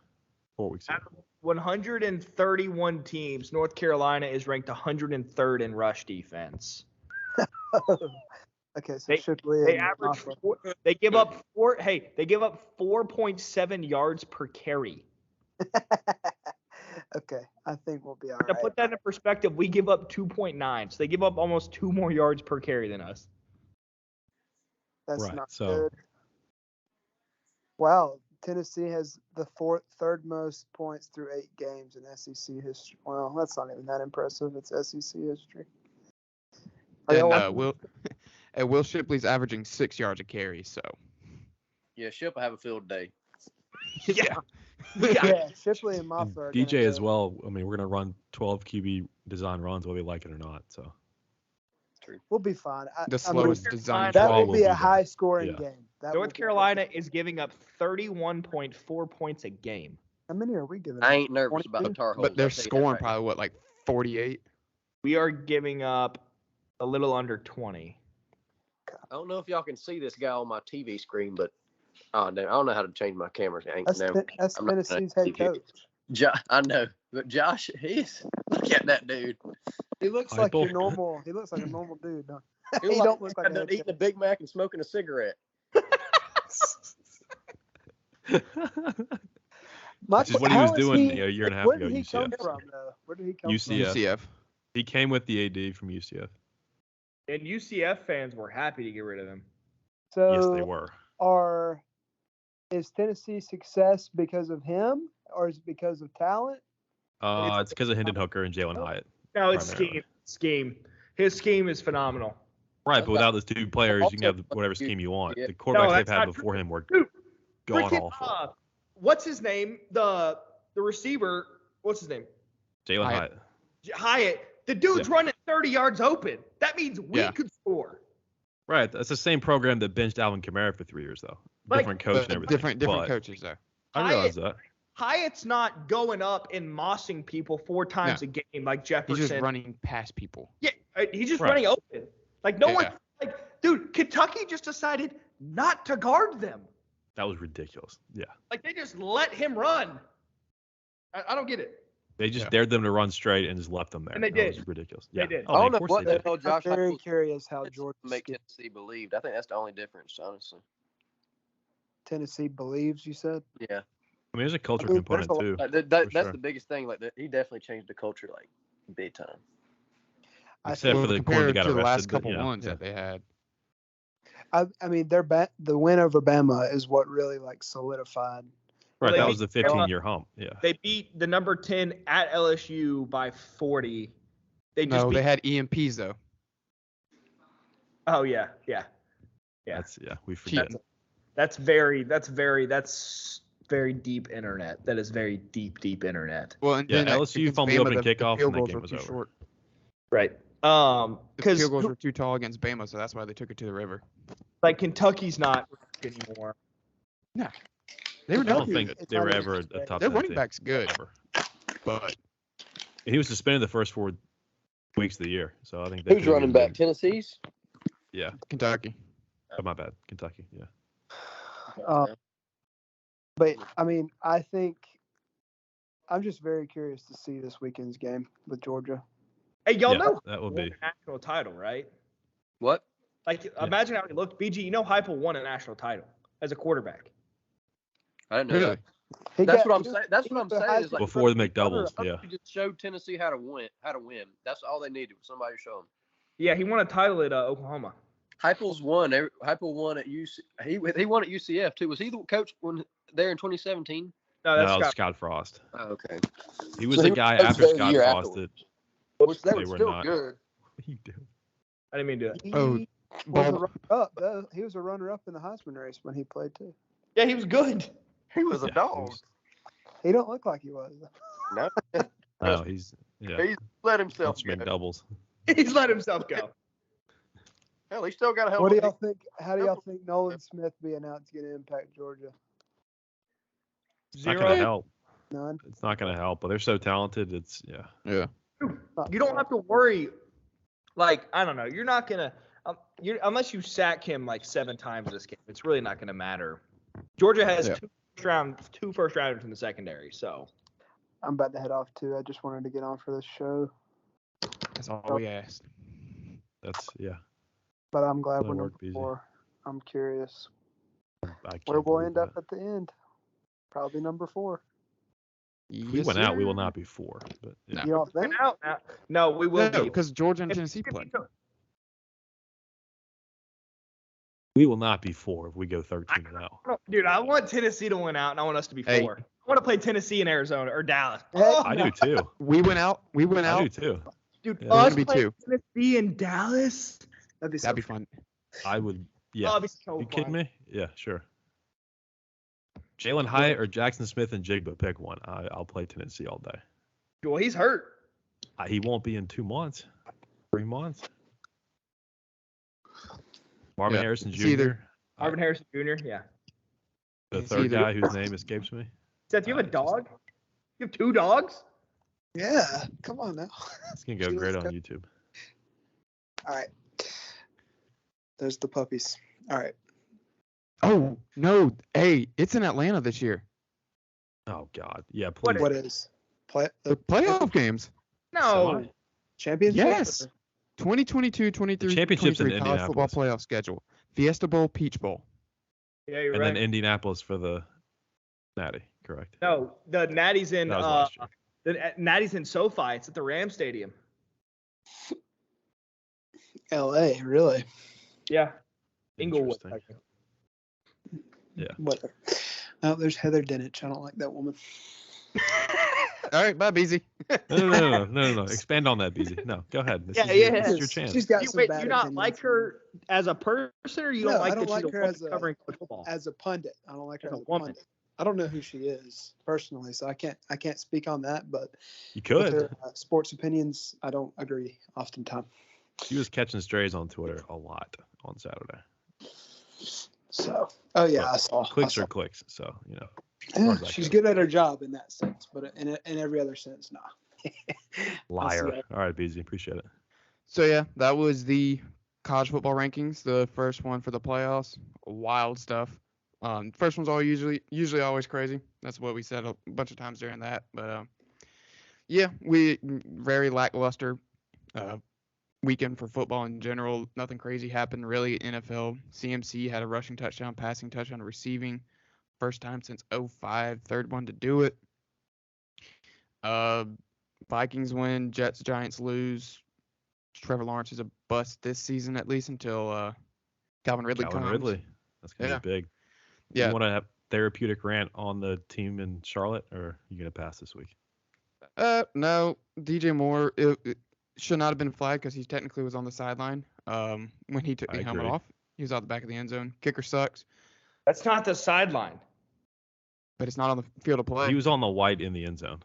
4 weeks ago. out of 131 teams, North Carolina is ranked 103rd in rush defense. Okay, so They- Shipley. They and average Hoffman. they give up 4.7 yards per carry. Okay, I think we'll be all To right. put that in perspective, we give up 2.9. So they give up almost 2 more yards per carry than us. That's Right, not so- good. Wow, Tennessee has the third most points through 8 games in SEC history. Well, that's not even that impressive. It's SEC history. Are y'all And Will Shipley's averaging 6 yards a carry. So Yeah, Ship will have a field day. Yeah. yeah, Shipley and And Moffler are DJ gonna as go. well. I mean, we're going to run 12 QB design runs whether we like it or not. So We'll be fine. the slowest design. That All will will be be a there. high scoring Yeah. game. That will North be- Carolina is giving up 31.4 points a game. How many are we giving? I up? ain't nervous about the 22? Tar Heels. But they're I'll tell you that scoring right now. probably like 48. We are giving up a little under 20. I don't know if y'all can see this guy on my TV screen, but oh, damn, I don't know how to change my camera. That's Never. that's I'm not gonna Tennessee's head give you- coach. I know, but Josh, look at that dude. He looks Hyper. like your normal. He looks like a normal dude. No? He, He like, don't look like a head eating a coach. Big Mac and smoking a cigarette. Which is what he was doing a year and a half Where ago did at he come UCF. from, though? Where did he come UCF. from? UCF. he came with the AD from UCF. And UCF fans were happy to get rid of him. So Yes, they were. Is Tennessee success because of him, or is it because of talent? It's because of Hendon Hooker and Jalen Hyatt. No, it's Primarily. scheme. His scheme is phenomenal. Right, Okay. but without those 2 players, you can have whatever scheme you want. The quarterbacks they've that's had not before him were Dude, god Freaking, awful. what's his name? The receiver. What's his name? Jalen Hyatt. Hyatt. Hyatt. The dude's running 30 yards open. That means we Yeah. could score. Right, that's the same program that benched Alvin Kamara for 3 years, though. Like, Different coach and everything. Different but coaches there. I realize that. Hyatt's not going up and mossing people 4 times a game like Jefferson. He's just running past people. Yeah, he's just Right. running open. Like no Yeah. one. Like, dude, Kentucky just decided not to guard them. That was ridiculous. Yeah. Like they just let him run. I don't get it. They just dared them to run straight and just left them there. And they That did. was ridiculous. They Yeah. did. Oh, I man, don't of know course what they the did. hell Josh I'm very Heupel's curious how to Georgia make Tennessee believed. I think that's the only difference, honestly. Tennessee believes. You said. Yeah. I mean, there's a culture there's component a lot- too. Like, for that's sure. the biggest thing. Like he definitely changed the culture like big time. Except for the corner compared that got to the arrested, last but, couple you know, ones yeah. that they had. I mean, the win over Bama is what really like solidified. Right, Well, that they was the 15-year hump. Yeah. They beat the number 10 at LSU by 40. They just No, beat. they had EMPs though. Oh yeah. We forget. That's very deep internet. That is very deep internet. Well, and Yeah, then LSU against fumbled the Bama, opening the kickoff, field and that goals game were was too over. short. Right. The Because field goals were too tall against Bama, so that's why they took it to the river. like Kentucky's not anymore. Yeah, they were I don't down. think It's they were hard to ever a explain. top Their 10 running team, back's good, ever. but He was suspended the first 4 weeks of the year, so I think they Who's could've running used back? him. Tennessee's? Yeah. Kentucky. Oh, my bad. Kentucky. Yeah. But I mean, I think I'm just very curious to see this weekend's game with Georgia. Hey, y'all Yeah, know that would won be. a national title, right? What? Like imagine how he looked. BG, you know Heupel won a national title as a quarterback. I didn't know Really? that. That's what I'm saying. That's what I'm saying. Is like Before the McDoubles, yeah. He just showed Tennessee how to win. That's all they needed. Was somebody to show them. Yeah, he won a title at Oklahoma. Heupel's won. Heupel won at UC. He won at UCF too. Was he the coach there in 2017? No, No, that's that was Scott. Scott Frost. Oh, okay. He was So the he guy was after there the Scott year Frost afterwards. that Which they they were were still not. good. You do. I didn't mean to do that. Oh, He was a Ball, runner-up. Though. He was a runner-up in the Heisman race when he played too. Yeah, he was good. He was a Yeah, dog. He don't look like he was. No, No, he's he let himself Bunch go. McDoubles. He's let himself go. Hell, he still got a hell What of do a y'all think? How do y'all think Nolan Smith being out's going to impact Georgia? It's not gonna help. None. It's not gonna help, but they're so talented. It's yeah. You don't have to worry. Like I don't know. You're not gonna. Unless you sack him like 7 times this game, it's really not gonna matter. Georgia has Yeah. two first rounders in the secondary, so. I'm about to head off too. I just wanted to get on for this show, That's all we asked. that's yeah. but I'm glad Good we're work, number BZ. 4. I'm curious I where can't we'll believe end up that. at the end. Probably number 4. If we went out, we will not be 4. But yeah. No. You don't think? Out now. No, we will No, be. because Georgia and If- Tennessee play. We will not be 4 if we go 13-0. Dude, I want Tennessee to win out, and I want us to be 4. Hey. I want to play Tennessee in Arizona or Dallas. Heck Oh, I do too. We went out. We went I do out. too. dude, Yeah. us That'd be playing 2. Tennessee and Dallas. That'd be, That'd be fun. I would. Yeah. Oh, that'd be so you fun. kidding me? Yeah, sure. Jalen Hyatt or Jackson Smith and Jigba, pick one. I'll play Tennessee all day. Well, he's hurt. He won't be in 2 months, 3 months. Marvin Yeah. Harrison It's Jr. either- Marvin Harrison Jr. Yeah. The it's third either- guy whose name escapes me. Seth, you have a It's just- dog? You have 2 dogs? Yeah, come on now. It's gonna go She great was on good. YouTube. All right. There's the puppies. All right. Oh no! Hey, it's in Atlanta this year. Oh God, yeah, What please. What is The playoff games. No. Semi? championship? Yes. 2022, 23, The championship's in 23 college football Indianapolis. playoff schedule. Fiesta Bowl, Peach Bowl. Yeah, you're And right. then Indianapolis for the Natty, correct? No, the Natty's in That was last year. the Natty's in SoFi. It's at the Ram Stadium. L.A. Really? Yeah. Inglewood. Interesting. Whatever. Oh, there's Heather Dinich. I don't like that woman. All right, bye, Beezy. No. Expand on that, BZ. No, go ahead. This Yeah, is your, yeah. this is your chance. She's got You, some wait, bad you not opinions. like her as a person, or you No, don't like I don't that like she's her a as woman a- covering college football? as a pundit. I don't like her As as a a woman. pundit. I don't know who she is personally, so I can't speak on that. But You with could. her sports opinions, I don't agree oftentimes. She was catching strays on Twitter a lot on Saturday. So, oh yeah, But I saw. Clicks I are saw. clicks, so you know. Yeah, far as that she's goes. good at her job in that sense, but in every other sense, nah. Liar. that. All right, BZ, appreciate it. So yeah, that was the college football rankings, the first one for the playoffs. Wild stuff. First one's usually always crazy. That's what we said a bunch of times during that. But yeah, we very lackluster weekend for football in general. Nothing crazy happened really. NFL CMC had a rushing touchdown, passing touchdown, receiving. First time since '05, third one to do it. Uh, Vikings win, Jets, Giants lose. Trevor Lawrence is a bust this season at least until Calvin Ridley Calvin comes. Ridley. That's gonna Yeah. be big. Yeah. You want to have therapeutic rant on the team in Charlotte, or are you gonna pass this week? No, DJ Moore it should not have been flagged because he technically was on the sideline. When he took the helmet off, he was out the back of the end zone. Kicker sucks, That's not the sideline. but it's not on the field of play. He was on the white in the end zone,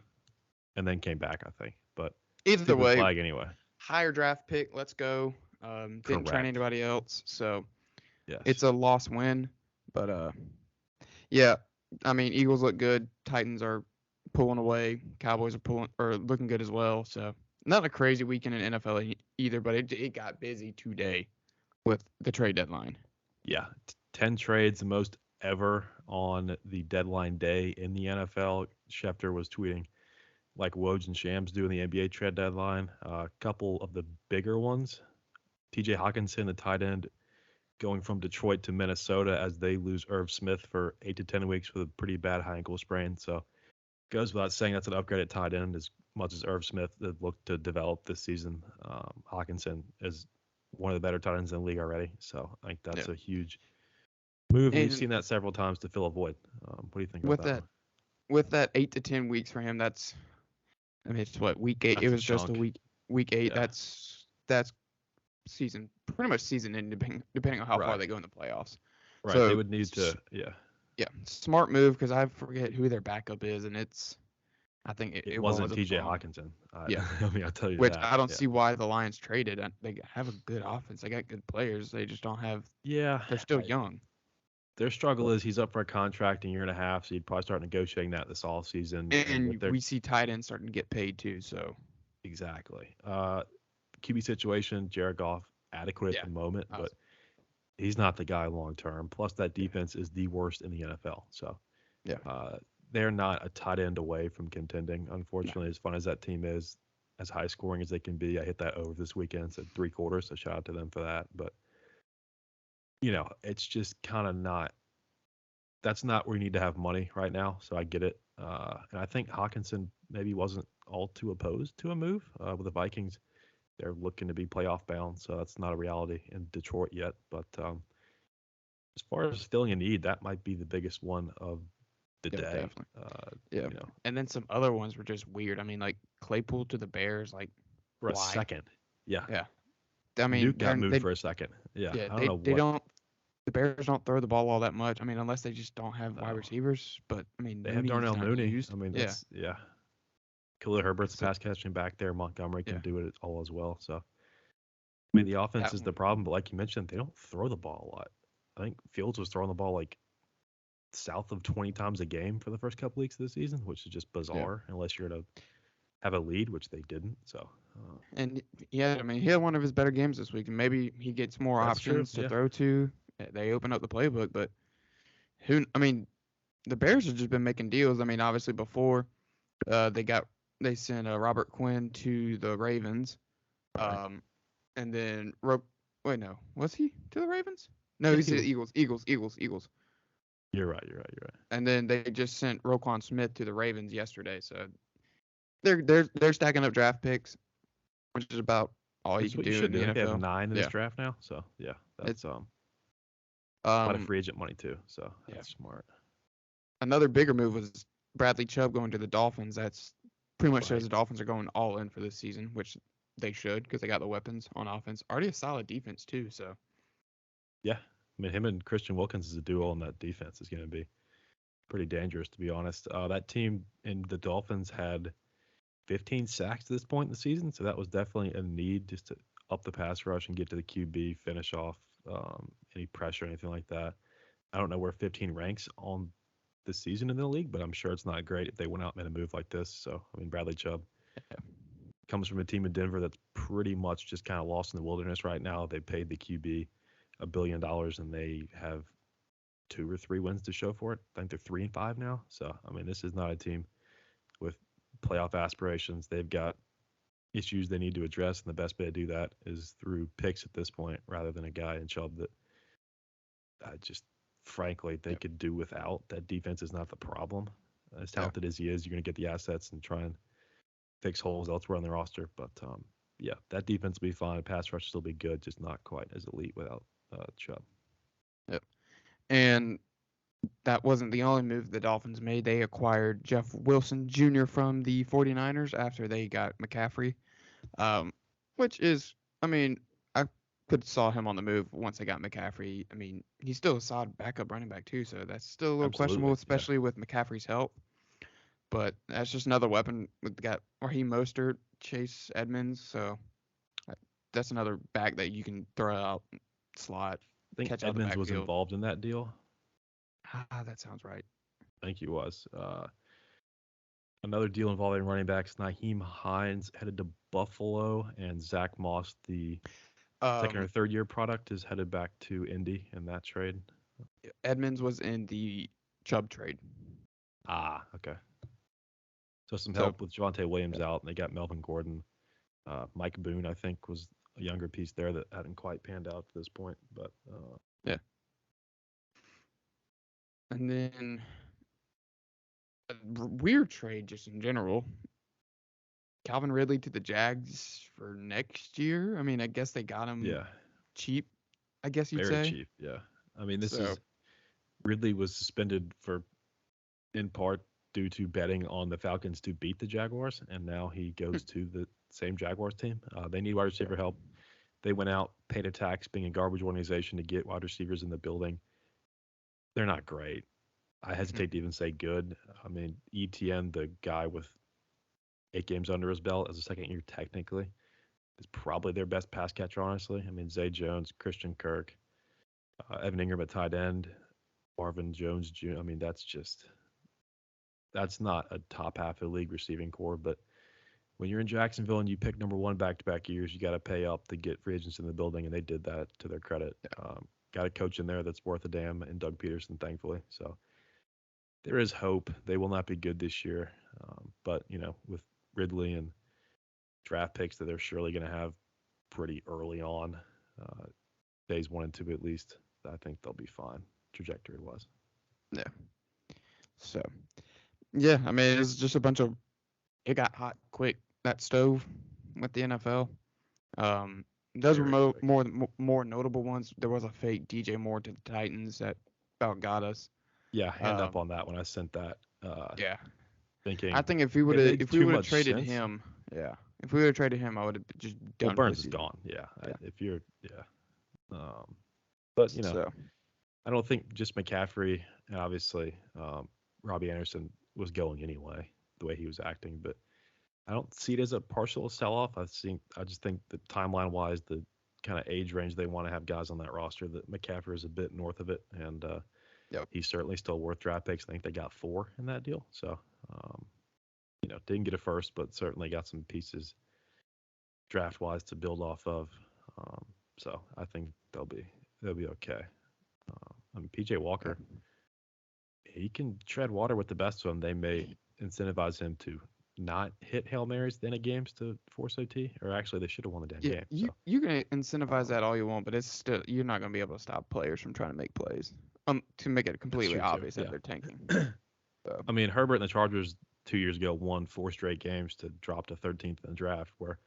and then came back, I think. But Either stupid way, flag anyway. higher draft pick. Let's go. Didn't train Correct. anybody else, so Yes. it's a loss win. But yeah, I mean Eagles look good. Titans are pulling away. Cowboys are looking good as well. So not a crazy weekend in NFL either, but it got busy today with the trade deadline. Yeah, 10 trades, the most ever on the deadline day in the NFL. Schefter was tweeting like Woj and Shams do in the NBA trade deadline. A couple of the bigger ones. TJ Hawkinson, the tight end, going from Detroit to Minnesota as they lose Irv Smith for 8 to 10 weeks with a pretty bad high ankle sprain. So goes without saying that's an upgrade at tight end as much as Irv Smith looked to develop this season. Hawkinson is one of the better tight ends in the league already. So I think that's a huge move. We've seen that several times to fill a void. What do you think about that? With that 8 to 10 weeks for him, it's what, week 8? It was just a week 8. Yeah. That's season, pretty much season ending, depending on how far they go in the playoffs. Right. So, they would need to, yeah. Yeah, smart move because I forget who their backup is, and I think it wasn't TJ Hawkinson. Yeah. I mean, I'll tell you Which that. I don't see why the Lions traded. They have a good offense. They got good players. They just don't have. Yeah. They're still young. Their struggle is he's up for a contract in a year and a half, so you'd probably start negotiating that this all season. And we see tight ends starting to get paid too. So exactly. QB situation, Jared Goff adequate at the moment, but he's not the guy long term. Plus, that defense is the worst in the NFL. So they're not a tight end away from contending. Unfortunately, as fun as that team is, as high scoring as they can be, I hit that over this weekend. Said 3/4. So shout out to them for that. But it's just kind of not. That's not where you need to have money right now. So I get it. And I think Hawkinson maybe wasn't all too opposed to a move with the Vikings. They're looking to be playoff bound, so that's not a reality in Detroit yet. But as far as filling a need, that might be the biggest one of the day. Definitely. And then some other ones were just weird. I mean, like Claypool to the Bears, like for a second. Yeah. I mean, Nuke got moved for a second. Yeah. I don't know the Bears don't throw the ball all that much. I mean, unless they just don't have wide receivers. But I mean, they have Darnell Mooney. I mean, that's, Khalil Herbert's pass catching back there. Montgomery can do it all as well. So, I mean, the offense is the problem, but like you mentioned, they don't throw the ball a lot. I think Fields was throwing the ball like south of 20 times a game for the first couple weeks of the season, which is just bizarre unless you're to have a lead, which they didn't. So, and I mean, he had one of his better games this week, and maybe he gets more options to throw to. They open up the playbook, but the Bears have just been making deals. I mean, obviously before they sent Robert Quinn to the Ravens, and then was he to the Ravens? No, he's to the Eagles. Eagles. You're right. And then they just sent Roquan Smith to the Ravens yesterday. So they're stacking up draft picks, which is about all you can do in the NFL. They have 9 in this draft now, so that's a lot of free agent money too. So that's smart. Another bigger move was Bradley Chubb going to the Dolphins. That's pretty much shows the Dolphins are going all in for this season, which they should because they got the weapons on offense. Already a solid defense too. So yeah, I mean him and Christian Wilkins as a duo on that defense is going to be pretty dangerous, to be honest. That team in the Dolphins had 15 sacks at this point in the season, so that was definitely a need just to up the pass rush and get to the QB, finish off any pressure, anything like that. I don't know where 15 ranks on the season in the league, but I'm sure it's not great if they went out and made a move like this. So, I mean, Bradley Chubb comes from a team in Denver that's pretty much just kind of lost in the wilderness right now. They paid the QB $1 billion, and they have 2 or 3 wins to show for it. I think they're 3-5 now. So I mean, this is not a team with playoff aspirations. They've got issues they need to address, and the best way to do that is through picks at this point, rather than a guy in Chubb that I just frankly they could do without. That defense is not the problem. As talented as he is, you're going to get the assets and try and fix holes elsewhere on the roster. But yeah, that defense will be fine. Pass rush will still be good, just not quite as elite without Chubb. Yep. And that wasn't the only move the Dolphins made. They acquired Jeff Wilson Jr. from the 49ers after they got McCaffrey, which is, I mean, I could saw him on the move once they got McCaffrey. I mean, he's still a solid backup running back too, so that's still a little questionable, especially with McCaffrey's help. But that's just another weapon. We've got Raheem Mostert, Chase Edmonds, so that's another back that you can throw out slot. I think Edmonds was involved in that deal. That sounds right. I think he was. Another deal involving running backs. Nyheim Hines headed to Buffalo, and Zach Moss, the second or third year product, is headed back to Indy in that trade. Edmonds was in the Chubb trade. Okay. So some help with Javonte Williams out, and they got Melvin Gordon. Mike Boone, I think, was a younger piece there that hadn't quite panned out to this point. But yeah. And then a weird trade just in general. Calvin Ridley to the Jags for next year. I mean, I guess they got him cheap, I guess you'd say. Very cheap, yeah. I mean, Ridley was suspended in part due to betting on the Falcons to beat the Jaguars, and now he goes to the same Jaguars team. They need wide receiver help. They went out, paid a tax, being a garbage organization, to get wide receivers in the building. They're not great. I hesitate to even say good. I mean, ETN, the guy with 8 games under his belt as a second year technically, is probably their best pass catcher, honestly. I mean, Zay Jones, Christian Kirk, Evan Ingram at tight end, Marvin Jones Jr. I mean, that's not a top half of the league receiving core. But when you're in Jacksonville and you pick number 1 back-to-back years, you got to pay up to get free agents in the building, and they did that to their credit. Got a coach in there that's worth a damn in Doug Peterson, thankfully. So there is hope. They will not be good this year. But, with Ridley and draft picks that they're surely going to have pretty early on, days 1 and 2 at least, I think they'll be fine, trajectory-wise. Yeah. So, yeah, I mean, it's just it got hot quick, that stove with the NFL. Those were more notable ones. There was a fake DJ Moore to the Titans that about got us. Yeah, hand up on that when I sent that. Yeah. Thinking, I think if we would have traded him, if we would have traded him, I would have just done. Well, Burns is gone. Yeah. But I don't think just McCaffrey. Obviously, Robbie Anderson was going anyway, the way he was acting. But I don't see it as a partial sell-off. I just think that timeline-wise, the kind of age range they want to have guys on that roster, that McCaffrey is a bit north of it, and he's certainly still worth draft picks. I think they got 4 in that deal. So, didn't get a first, but certainly got some pieces draft-wise to build off of. So I think they'll be okay. PJ Walker, he can tread water with the best of them. They may incentivize him to not hit Hail Marys at the end of games to force OT, or actually they should have won the damn game. You can incentivize that all you want, but it's still, you're not going to be able to stop players from trying to make plays to make it completely obvious that they're tanking. So. I mean, Herbert and the Chargers 2 years ago won 4 straight games to drop to 13th in the draft, where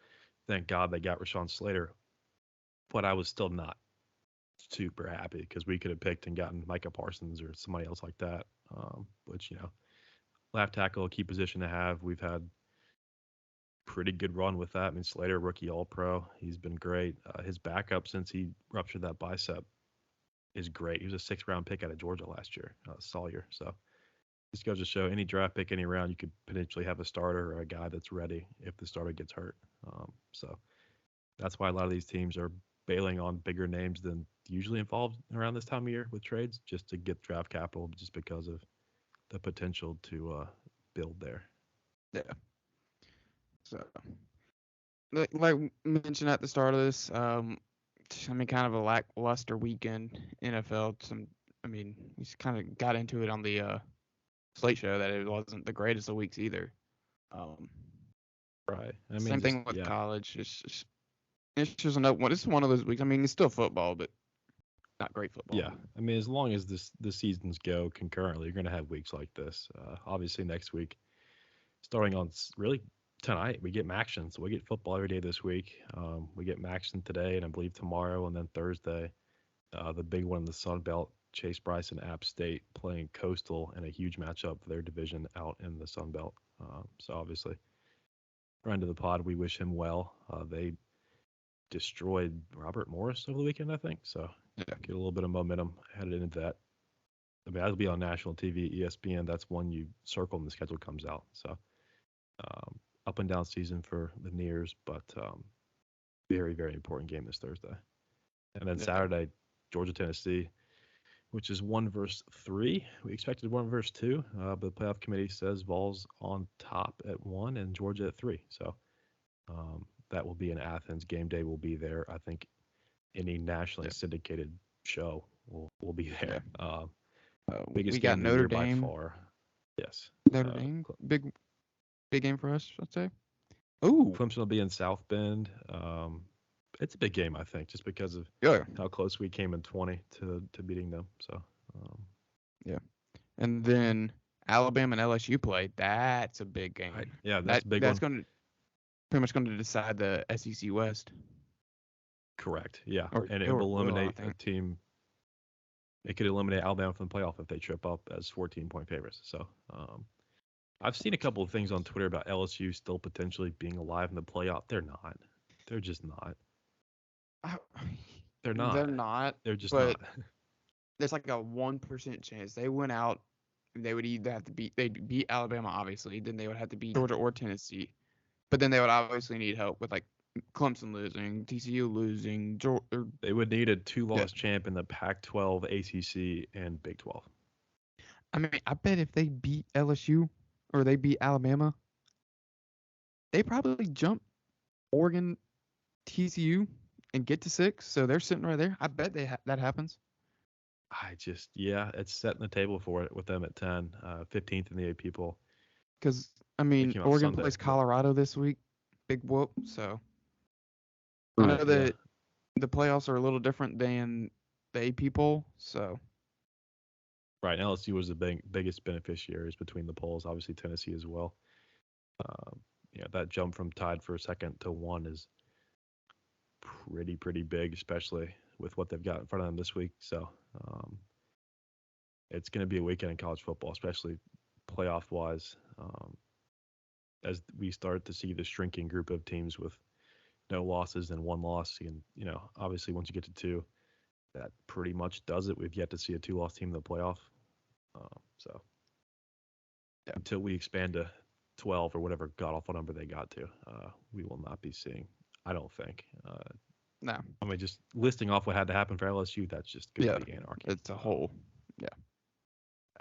thank God they got Rashawn Slater, but I was still not super happy because we could have picked and gotten Micah Parsons or somebody else like that, which, left tackle, a key position to have. We've had pretty good run with that. I mean, Slater, rookie All-Pro, he's been great. His backup since he ruptured that bicep is great. He was a 6th round pick out of Georgia last year, Sawyer. So this goes to show any draft pick, any round, you could potentially have a starter or a guy that's ready if the starter gets hurt. So that's why a lot of these teams are bailing on bigger names than usually involved around this time of year with trades, just to get draft capital, just because of the potential to build there. Yeah. So, like mentioned at the start of this, kind of a lackluster weekend NFL. Some I mean, we kind of got into it on the Slate show that it wasn't the greatest of weeks either. Right. I mean, Same just, thing with yeah. college. It's just another one. This is one of those weeks. I mean, it's still football, but not great football. Yeah, I mean, as long as the seasons go concurrently, you're going to have weeks like this. Obviously, next week, starting on really tonight, we get Maction, so we get football every day this week. We get Maction today, and I believe tomorrow, and then Thursday, the big one in the Sun Belt, Chase Bryce and App State playing Coastal in a huge matchup for their division out in the Sun Belt. So obviously, friend of the pod, we wish him well. They destroyed Robert Morris over the weekend, I think. So Yeah. get a little bit of momentum headed into that. I mean, that'll be on national TV, ESPN. That's one you circle when the schedule comes out. So up and down season for the Nears, but very, very important game this Thursday. And then Saturday, Georgia, Tennessee, which is 1 versus 3. We expected 1 versus 2, but the playoff committee says Vols on top at 1 and Georgia at 3. So that will be in Athens. Game day will be there. I think any nationally syndicated show will be there. Biggest we got game of the Notre year Dame. by far. Yes. Notre Dame, big game for us, I'd say. Ooh, Clemson will be in South Bend. It's a big game, I think, just because of how close we came in 20 to beating them. So and then Alabama and LSU play. That's a big game. Right. Yeah, that's a big that's one. going to pretty much going to decide the SEC West. Correct. Yeah, Or- and it or will will, I eliminate a think. team. It could eliminate Alabama from the playoff if they trip up as 14-point favorites. So I've seen a couple of things on Twitter about LSU still potentially being alive in the playoff. They're not. They're just not. They're not. They're not. They're just but not. There's like a 1% chance they went out. They would either have to they'd beat Alabama, obviously. Then they would have to beat Georgia or Tennessee. But then they would obviously need help with like Clemson losing, TCU losing. They would need a 2-loss champ in the Pac-12, ACC, and Big 12. I mean, I bet if they beat LSU or they beat Alabama, they probably jump Oregon, TCU, and get to 6. So they're sitting right there. I bet that happens. It's setting the table for it with them at 10, 15th in the AP poll. Because, I mean, came out Oregon Sunday, plays but- Colorado this week. Big whoop. So I know that the playoffs are a little different than the AP poll. So Right, and LSU was the biggest beneficiaries between the polls. Obviously, Tennessee as well. That jump from tied for a second to 1 is pretty big, especially with what they've got in front of them this week. So it's going to be a weekend in college football, especially playoff-wise, as we start to see the shrinking group of teams with no losses and 1 loss. And, obviously once you get to 2, that pretty much does it. We've yet to see a 2-loss team in the playoff. Until we expand to 12 or whatever god-awful number they got to, we will not be seeing, I don't think. no, I mean, just listing off what had to happen for LSU, that's just going to be anarchy. it's a whole.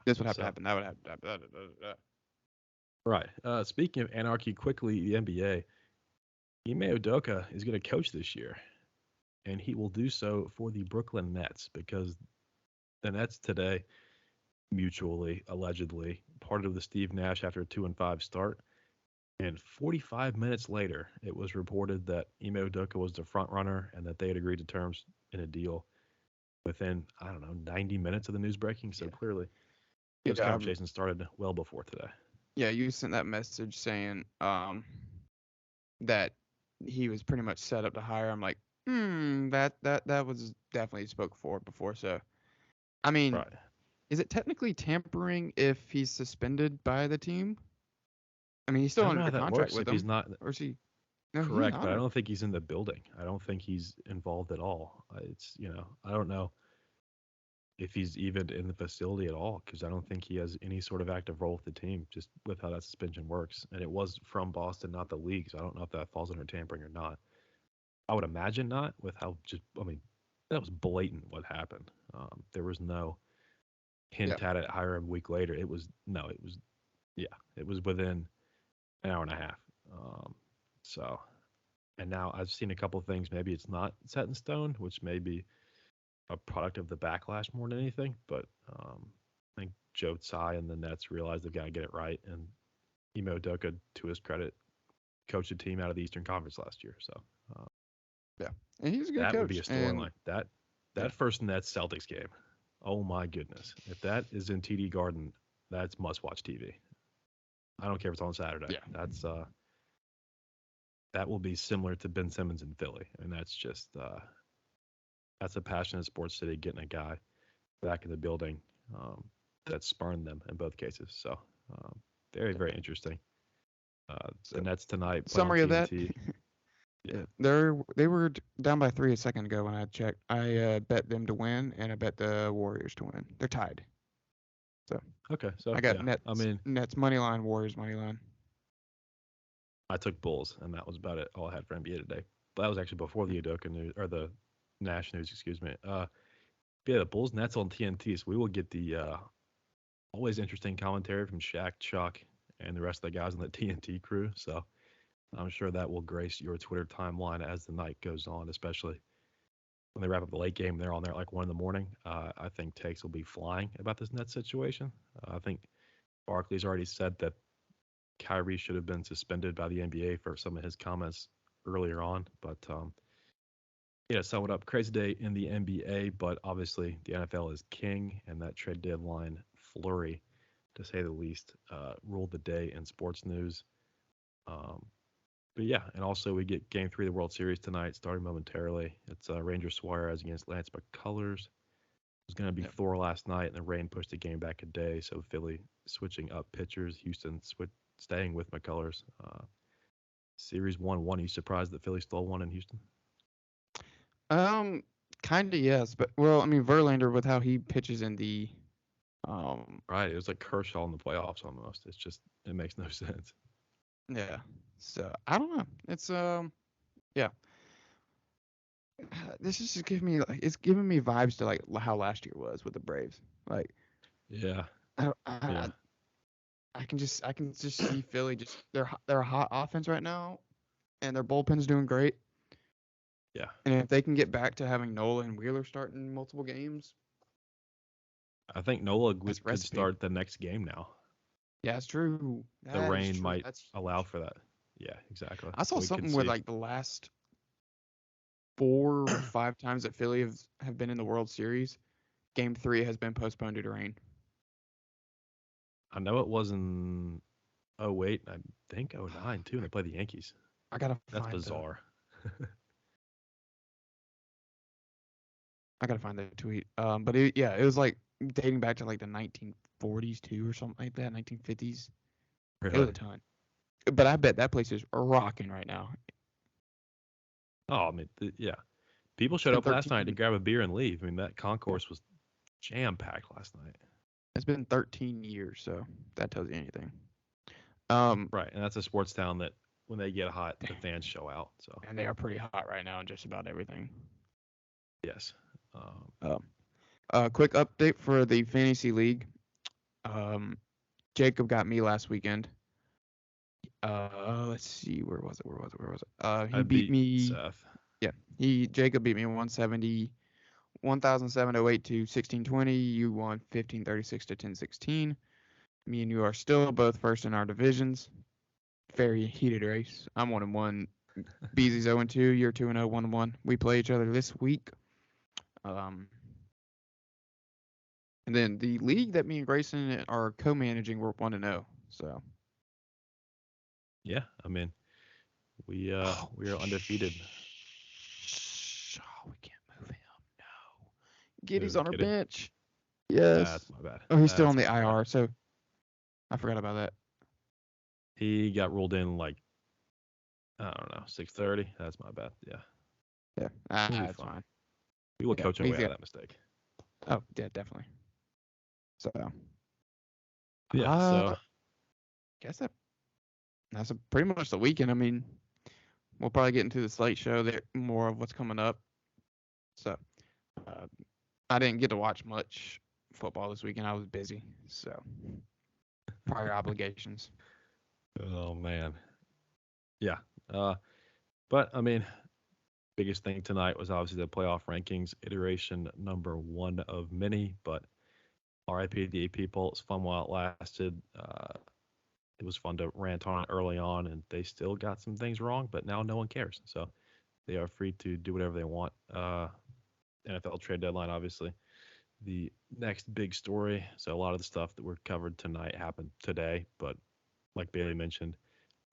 This would have to happen. That would have to happen. Right. Speaking of anarchy, quickly, the NBA. Ime Udoka is going to coach this year, and he will do so for the Brooklyn Nets because the Nets today mutually, allegedly, parted with Steve Nash after a 2-5 start. And 45 minutes later, it was reported that Ime Udoka was the front runner and that they had agreed to terms in a deal within, 90 minutes of the news breaking. So clearly, those conversations started well before today. Yeah, you sent that message saying that he was pretty much set up to hire. I'm like, that was definitely spoke for before. So, I mean, Right. Is it technically tampering if he's suspended by the team? I mean, he's still under contract with them. He's not, or is he? No, correct, but I don't think he's in the building. I don't think he's involved at all. I don't know if he's even in the facility at all because I don't think he has any sort of active role with the team, just with how that suspension works. And it was from Boston, not the league, so I don't know if that falls under tampering or not. I would imagine not, with how that was blatant what happened. There was no hint at it, hire him a week later. It was within an hour and a half. And now I've seen a couple of things. Maybe it's not set in stone, which may be a product of the backlash more than anything. But I think Joe Tsai and the Nets realized they've got to get it right. And Ime Udoka, to his credit, coached a team out of the Eastern Conference last year. So Yeah, and he's a good that coach. would be a storyline. That first Nets Celtics game. Oh my goodness! If that is in TD Garden, that's must-watch TV. I don't care if it's on Saturday. Yeah. That's that will be similar to Ben Simmons in Philly, and that's just that's a passionate sports city getting a guy back in the building that spurned them in both cases. So very, very interesting. The Nets tonight. Summary of that. Yeah. They were down by 3 a second ago when I checked. I bet them to win, and I bet the Warriors to win. They're tied. So Okay, so I got yeah. Nets. I mean, Nets money line, Warriors money line. I took Bulls, and that was about it. All I had for NBA today. But that was actually before the Udoka news or the Nash news. Excuse me. Yeah, the Bulls Nets on TNT. So we will get the always interesting commentary from Shaq, Chuck, and the rest of the guys on the TNT crew. So I'm sure that will grace your Twitter timeline as the night goes on, especially when they wrap up the late game. They're on there at like 1 a.m. I think takes will be flying about this Nets situation. I think Barkley's already said that Kyrie should have been suspended by the NBA for some of his comments earlier on. But yeah, sum it up. Crazy day in the NBA, but obviously the NFL is king, and that trade deadline flurry, to say the least, ruled the day in sports news. But yeah, and also we get Game 3 of the World Series tonight, starting momentarily. It's Ranger Suarez against Lance McCullers. It was going to be Thor last night, and the rain pushed the game back a day. So Philly switching up pitchers, Houston staying with McCullers. Series 1-1. Are you surprised that Philly stole one in Houston? Kind of yes, but well, I mean Verlander with how he pitches in the Right, it was like Kershaw in the playoffs almost. It's just it makes no sense. Yeah. So I don't know. It's yeah. This is just giving me vibes to like how last year was with the Braves. Like Yeah. I can just see Philly they're a hot offense right now, and their bullpen's doing great. Yeah. And if they can get back to having Nola and Wheeler starting multiple games, I think Nola could start the next game now. Yeah, it's true. The rain might allow for that. Yeah, exactly. I saw something where like the last 4 or 5 times that Philly have been in the World Series, Game 3 has been postponed due to rain. I know it was in 08, I think 09 too, and they played the Yankees. That's bizarre. I gotta find that tweet. But it was like dating back to like the 1940s too, or something like that, 1950s. Really? It was a ton. But I bet that place is rocking right now. Oh, I mean, yeah. People showed up last night to grab a beer and leave. I mean, that concourse was jam-packed last night. It's been 13 years, so that tells you anything. Right, and that's a sports town that when they get hot, the fans show out. So. And they are pretty hot right now in just about everything. Yes. Quick update for the fantasy league. Jacob got me last weekend. Let's see, where was it? He beat me. Seth. Yeah, Jacob beat me 170, 1,708 to 1620. You won 1536 to 1016. Me and you are still both first in our divisions. Very heated race. I'm 1-1. Beezy's 0-2. You're 2-0, 1-1. We play each other this week. And then the league that me and Grayson are co-managing, we're 1-0. So. Yeah, I mean, we are undefeated. We can't move him. No. Giddy's on our Giddy? bench. Yes. That's my bad. Oh, he's still on the my IR, bad. so I forgot about that. He got ruled in like, I don't know, 6:30. That's my bad. Yeah. Yeah, that's fine. We will coach our way out of that mistake. Oh, yeah, definitely. So. Yeah, so. Guess that's pretty much the weekend. I mean, we'll probably get into the slate show there, more of what's coming up. So, I didn't get to watch much football this weekend. I was busy, so prior obligations. Oh man. Yeah. But I mean, biggest thing tonight was obviously the playoff rankings, iteration number 1 of many, but RIP the people. It's fun while it lasted. It was fun to rant on it early on, and they still got some things wrong, but now no one cares. So they are free to do whatever they want. NFL trade deadline, obviously. The next big story. So a lot of the stuff that we're covered tonight happened today, but like Bailey mentioned,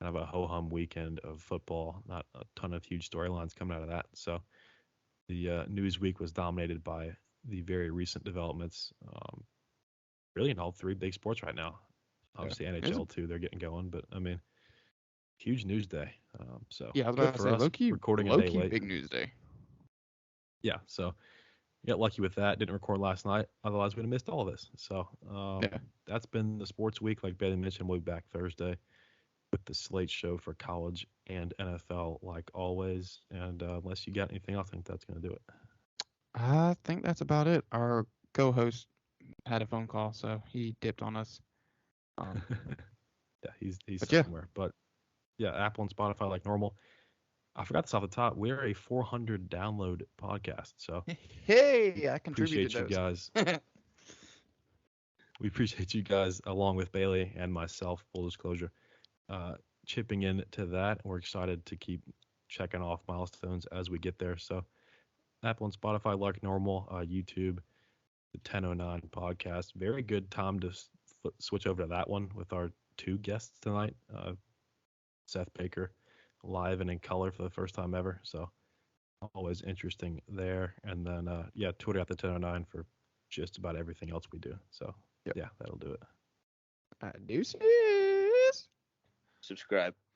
kind of a ho-hum weekend of football. Not a ton of huge storylines coming out of that. So the news week was dominated by the very recent developments. Really in all 3 big sports right now. Obviously NHL too, they're getting going, but I mean, huge news day. So Yeah, I was good about to for say, us, low-key, recording a day low-key late. big news day. Yeah, so got lucky with that. Didn't record last night. Otherwise, we'd have missed all of this. So that's been the sports week. Like Bailey mentioned, we'll be back Thursday with the slate show for college and NFL, like always. And unless you got anything else, I think that's going to do it. I think that's about it. Our co-host had a phone call, so he dipped on us. Yeah, he's But yeah. somewhere. But yeah, Apple and Spotify like normal. I forgot this off the top. We're a 400 download podcast, so Hey, I contributed appreciate you guys. We appreciate you guys, along with Bailey and myself, full disclosure, chipping in to that. We're excited to keep checking off milestones as we get there. So Apple and Spotify like normal, YouTube, the 1009 podcast. Very good time to switch over to that one with our 2 guests tonight. Seth Baker, live and in color for the first time ever. So always interesting there. And then, Twitter at the 1009 for just about everything else we do. So, yeah, that'll do it. Deuces. Subscribe.